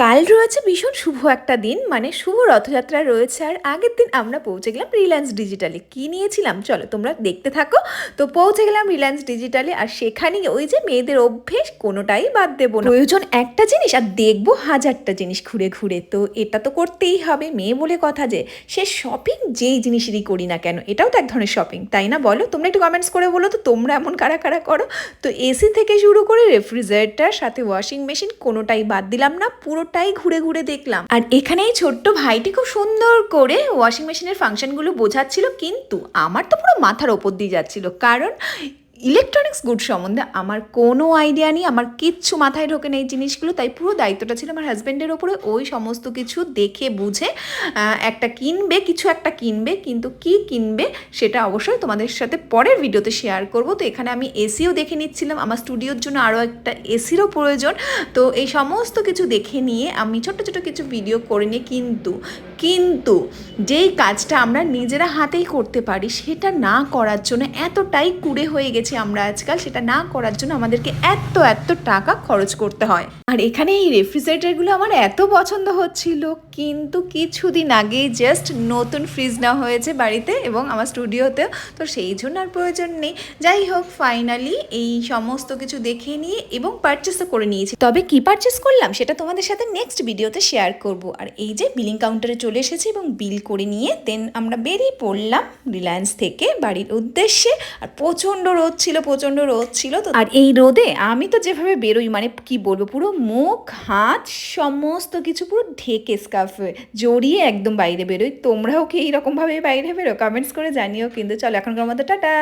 কাল রয়েছে ভীষণ শুভ একটা দিন, মানে শুভ রথযাত্রা রয়েছে। আর আগের দিন আমরা পৌঁছে গেলাম রিলায়েন্স ডিজিটালে। কি নিয়েছিলাম চলো তোমরা দেখতে থাকো। তো পৌঁছে গেলাম রিলায়েন্স ডিজিটালে, আর সেখানে ওই যে মেয়েদের অভ্যেস কোনোটাই বাদ দেবো না। প্রয়োজন একটা জিনিস আর দেখবো হাজারটা জিনিস ঘুরে ঘুরে, তো এটা তো করতেই হবে। মেয়ে বলে কথা যে সে শপিং যেই জিনিসেরই করি না কেন, এটাও তো এক ধরনের শপিং, তাই না? বলো তোমরা, একটু কমেন্টস করে বলো তো তোমরা এমন কারা কারা করো। তো এসি থেকে শুরু করে রেফ্রিজারেটর সাথে ওয়াশিং মেশিন কোনোটাই বাদ দিলাম না, পুরোটাই ঘুরে ঘুরে দেখলাম। আর এখানে এই ছোট্ট ভাইটি খুব সুন্দর করে ওয়াশিং মেশিনের ফাংশনগুলো বোঝাচ্ছিল, কিন্তু আমার তো পুরো মাথার ওপর দিয়ে যাচ্ছিল, কারণ ইলেকট্রনিক্স গুড সম্বন্ধে আমার কোনো আইডিয়া নেই, আমার কিচ্ছু মাথায় ঢোকে নেই জিনিসগুলো। তাই পুরো দায়িত্বটা ছিল আমার হাজব্যান্ডের ওপরে। ওই সমস্ত কিছু দেখে বুঝে কিছু একটা কিনবে, কিন্তু কি কিনবে সেটা অবশ্যই তোমাদের সাথে পরের ভিডিওতে শেয়ার করব। তো এখানে আমি এসিও দেখে নিচ্ছিলাম, আমার স্টুডিওর জন্য আরও একটা এসিরও প্রয়োজন। তো এই সমস্ত কিছু দেখে নিয়ে আমি ছোট ছোট কিছু ভিডিও করে নিই, কিন্তু কিন্তু যেই কাজটা আমরা নিজেরা হাতেই করতে পারি সেটা না করার জন্য এতটাই কুড়ে হয়ে গেছি আমরা আজকাল, সেটা না করার জন্য আমাদেরকে এত এত টাকা খরচ করতে হয়। আর এখানে এই রেফ্রিজারেটরগুলো আমার এত পছন্দ হচ্ছিল, কিন্তু কিছুদিন আগেই জাস্ট নতুন ফ্রিজ নেওয়া হয়েছে বাড়িতে এবং আমার স্টুডিওতে, তো সেই জন্য আর প্রয়োজন নেই। যাই হোক, ফাইনালি এই সমস্ত কিছু দেখে নিয়ে এবং পারচেসও করে নিয়েছি। তবে কি পারচেস করলাম সেটা তোমাদের সাথে নেক্সট ভিডিওতে শেয়ার করব। আর এই যে বিলিং কাউন্টারে চলে এসেছি এবং বিল করে নিয়ে দেন আমরা বেরিয়ে পড়লাম রিলায়েন্স থেকে বাড়ির উদ্দেশ্যে। আর প্রচণ্ড রোদ ছিল তো, আর এই রোদে আমি তো যেভাবে বেরোই, মানে কি বলবো, পুরো মুখ হাত সমস্ত কিছু পুরো ঢেকে স্কার্ফে জড়িয়ে একদম বাইরে বেরোই। তোমরাও কি এইরকমভাবে বাইরে বেরো? কমেন্টস করে জানিও কিন্তু। চলো এখনকার মতো টাটা।